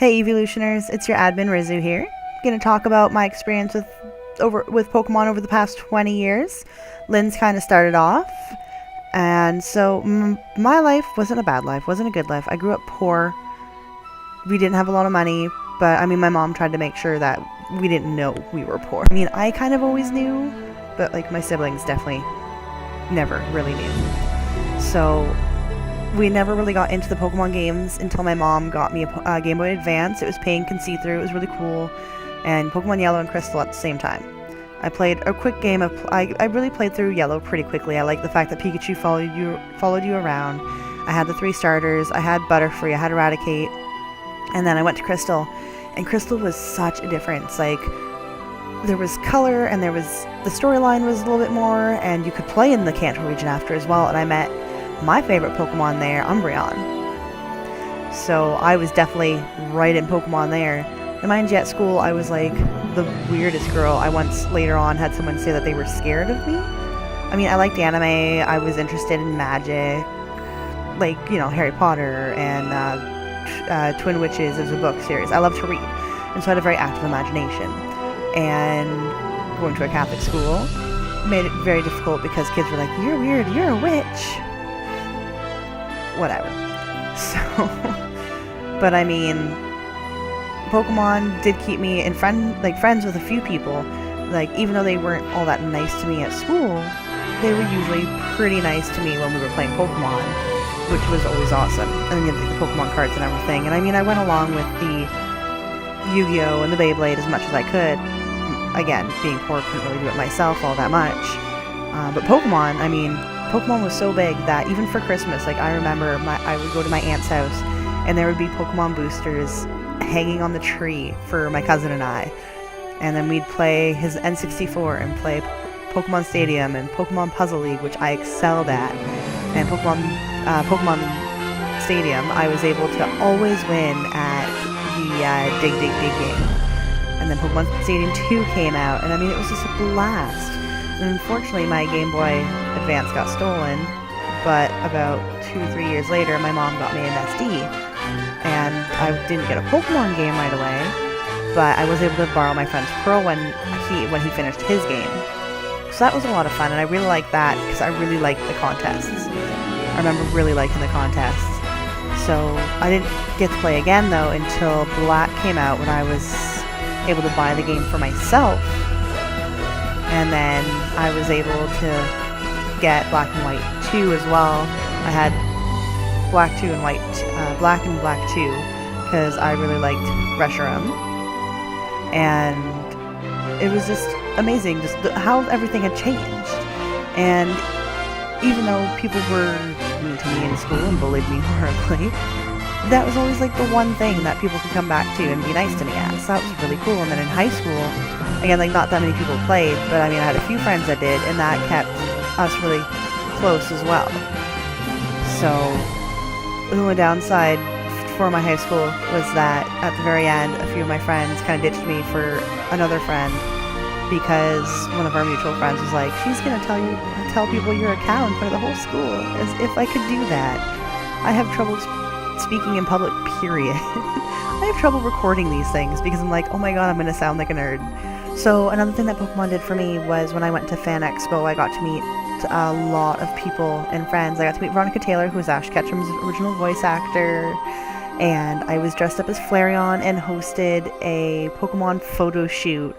Hey Evolutioners, it's your admin Rizu here. Gonna talk about my experience with Pokemon over the past 20 years. Lyns kind of started off, and so my life wasn't a bad life, wasn't a good life. I grew up poor. We didn't have a lot of money, but I mean my mom tried to make sure that we didn't know we were poor. I mean I kind of always knew, but like my siblings definitely never really knew. So we never really got into the Pokemon games until my mom got me a Game Boy Advance. It was pink and see-through. It was really cool. And Pokemon Yellow and Crystal at the same time. I played a quick game of... I really played through Yellow pretty quickly. I liked the fact that Pikachu followed you around. I had the 3 starters. I had Butterfree. I had Eradicate. And then I went to Crystal. And Crystal was such a difference. Like, there was color and there was... The storyline was a little bit more. And you could play in the Kanto region after as well. And I met my favorite Pokemon there, Umbreon. So I was definitely right in Pokemon there. And mind you, at school, I was like the weirdest girl. I once later on had someone say that they were scared of me. I mean, I liked anime. I was interested in magic, like, you know, Harry Potter and Twin Witches as a book series. I love to read, and so I had a very active imagination. And going to a Catholic school made it very difficult because kids were like, "You're weird. You're a witch." Whatever. So, but I mean, Pokemon did keep me friends with a few people. Like, even though they weren't all that nice to me at school, they were usually pretty nice to me when we were playing Pokemon, which was always awesome. And then you had the Pokemon cards and everything. And I mean, I went along with the Yu-Gi-Oh! And the Beyblade as much as I could. Again, being poor, couldn't really do it myself all that much. But Pokemon, I mean, Pokemon was so big that even for Christmas, like, I remember I would go to my aunt's house and there would be Pokemon boosters hanging on the tree for my cousin and I. And then we'd play his N64 and play Pokemon Stadium and Pokemon Puzzle League, which I excelled at. And Pokemon Stadium, I was able to always win at the Dig Dig Dig game. And then Pokemon Stadium 2 came out, and I mean, it was just a blast. And unfortunately, my Game Boy Advance got stolen, but about 2 or 3 years later, my mom got me an SD, and I didn't get a Pokemon game right away, but I was able to borrow my friend's Pearl when he finished his game. So that was a lot of fun, and I really liked that because I really liked the contests. I remember really liking the contests. So I didn't get to play again, though, until Black came out, when I was able to buy the game for myself. And then I was able to get Black and White 2 as well. I had Black 2 and White, Black and Black 2, because I really liked Reshiram. And it was just amazing, just how everything had changed. And even though people were mean to me in school and bullied me horribly, that was always like the one thing that people could come back to and be nice to me at. So that was really cool. And then in high school, again, like, not that many people played, but I mean, I had a few friends that did, and that kept us really close as well. So the only downside for my high school was that at the very end, a few of my friends kind of ditched me for another friend, because one of our mutual friends was like, "She's gonna tell people you're a cow in front of the whole school," as if I could do that. I have trouble speaking in public, period. I have trouble recording these things because I'm like, oh my god, I'm gonna sound like a nerd. So another thing that Pokemon did for me was when I went to Fan Expo, I got to meet a lot of people and friends. I got to meet Veronica Taylor, who was Ash Ketchum's original voice actor, and I was dressed up as Flareon and hosted a Pokemon photo shoot,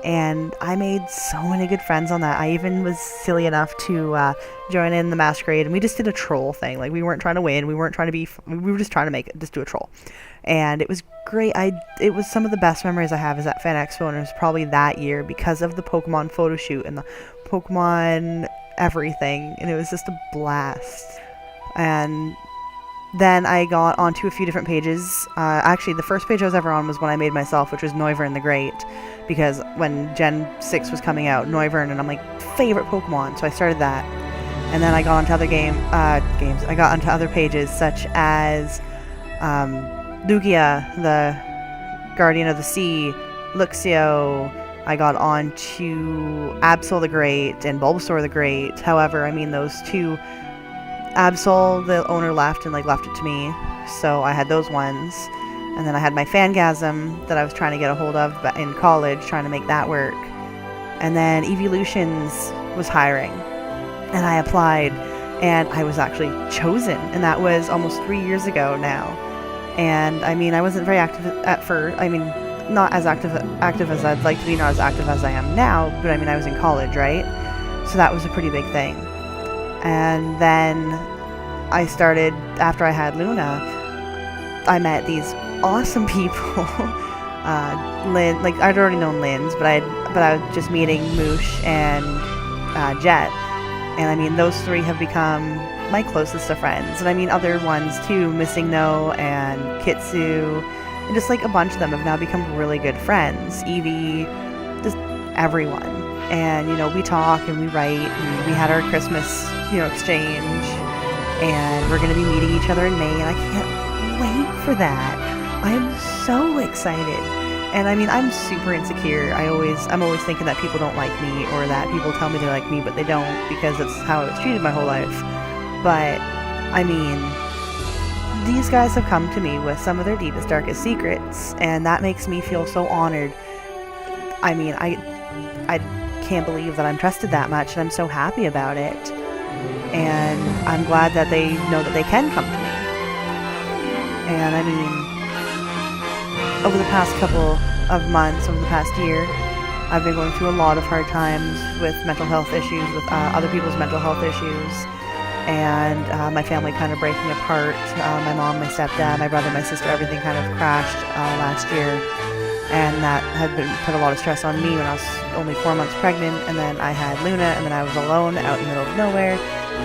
and I made so many good friends on that. I even was silly enough to join in the masquerade, and we just did a troll thing. Like, we weren't trying to win, we weren't trying to be, we were just trying to just do a troll. And it was great. It was some of the best memories I have is at Fan Expo, and it was probably that year because of the Pokemon photo shoot and the Pokemon everything, and it was just a blast. And then I got onto a few different pages. Actually, the first page I was ever on was one I made myself, which was Noivern the Great, because when Gen 6 was coming out, Noivern, and I'm like, favorite Pokemon, so I started that. And then I got onto other games. I got onto other pages, such as Lugia, the Guardian of the Sea, Luxio. I got on to Absol the Great and Bulbasaur the Great. However, I mean, those two, Absol, the owner left and left it to me, so I had those ones. And then I had my Fangasm that I was trying to get a hold of in college, trying to make that work. And then Evolutions was hiring, and I applied, and I was actually chosen, and that was almost 3 years ago now. And I mean, I wasn't very active at first. I mean, not as active as I'd like to be, not as active as I am now, but I mean, I was in college, right? So that was a pretty big thing. And then I started, after I had Luna, I met these awesome people. Like, I'd already known Lyns, but I was just meeting Moosh and Jet. And I mean, those three have become my closest of friends. And I mean, other ones too, Missing No and Kitsu, and just like a bunch of them have now become really good friends. Evie, just everyone. And, you know, we talk and we write, and we had our Christmas, exchange. And we're going to be meeting each other in May, and I can't wait for that. I am so excited. And I mean, I'm super insecure. I'm always thinking that people don't like me, or that people tell me they like me, but they don't, because that's how I was treated my whole life. But, I mean, these guys have come to me with some of their deepest, darkest secrets, and that makes me feel so honored. I mean, I can't believe that I'm trusted that much, and I'm so happy about it. And I'm glad that they know that they can come to me. And I mean, over the past couple of months, over the past year, I've been going through a lot of hard times with mental health issues, with other people's mental health issues, and my family kind of breaking apart. My mom, my stepdad, my brother, my sister, everything kind of crashed last year, and that had put a lot of stress on me when I was only 4 months pregnant. And then I had Luna, and then I was alone out in the middle of nowhere,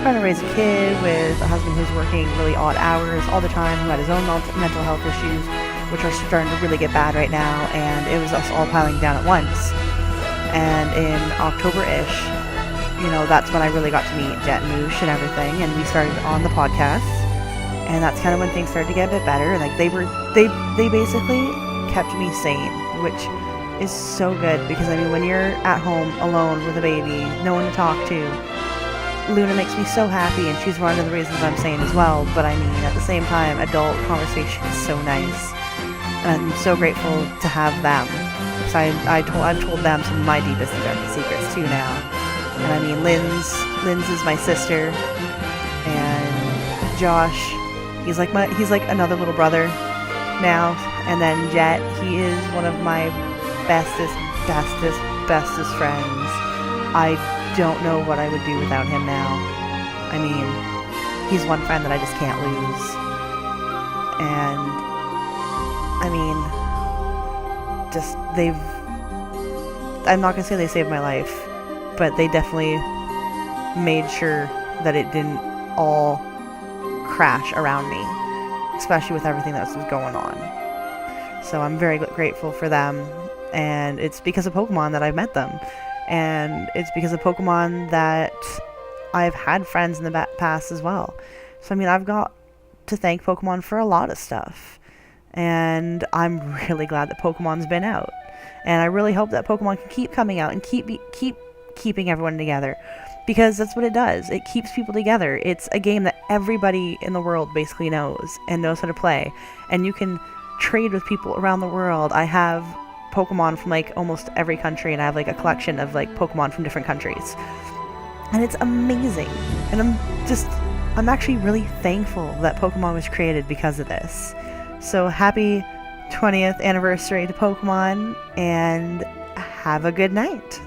trying to raise a kid with a husband who's working really odd hours all the time, who had his own mental health issues, which are starting to really get bad right now, and it was us all piling down at once. And in October-ish, that's when I really got to meet Jet and Moosh and everything, and we started on the podcast, and that's kind of when things started to get a bit better. And like, they basically kept me sane, which is so good, because I mean, when you're at home alone with a baby, no one to talk to, Luna makes me so happy, and she's one of the reasons I'm sane as well. But I mean, at the same time, adult conversation is so nice. And I'm so grateful to have them, because I've told them some of my deepest and darkest secrets too now. And I mean, Lyns is my sister, and Josh, he's like another little brother now. And then Jet, he is one of my bestest friends. I don't know what I would do without him now. I mean, he's one friend that I just can't lose. And I mean, I'm not going to say they saved my life, but they definitely made sure that it didn't all crash around me, especially with everything that was going on. So I'm very grateful for them, and it's because of Pokemon that I've met them, and it's because of Pokemon that I've had friends in the past as well. So I mean, I've got to thank Pokemon for a lot of stuff. And I'm really glad that Pokemon's been out. And I really hope that Pokemon can keep coming out and keep keeping everyone together. Because that's what it does. It keeps people together. It's a game that everybody in the world basically knows and knows how to play. And you can trade with people around the world. I have Pokemon from like almost every country, and I have like a collection of like Pokemon from different countries. And it's amazing. And I'm actually really thankful that Pokemon was created because of this. So happy 20th anniversary to Pokemon, and have a good night.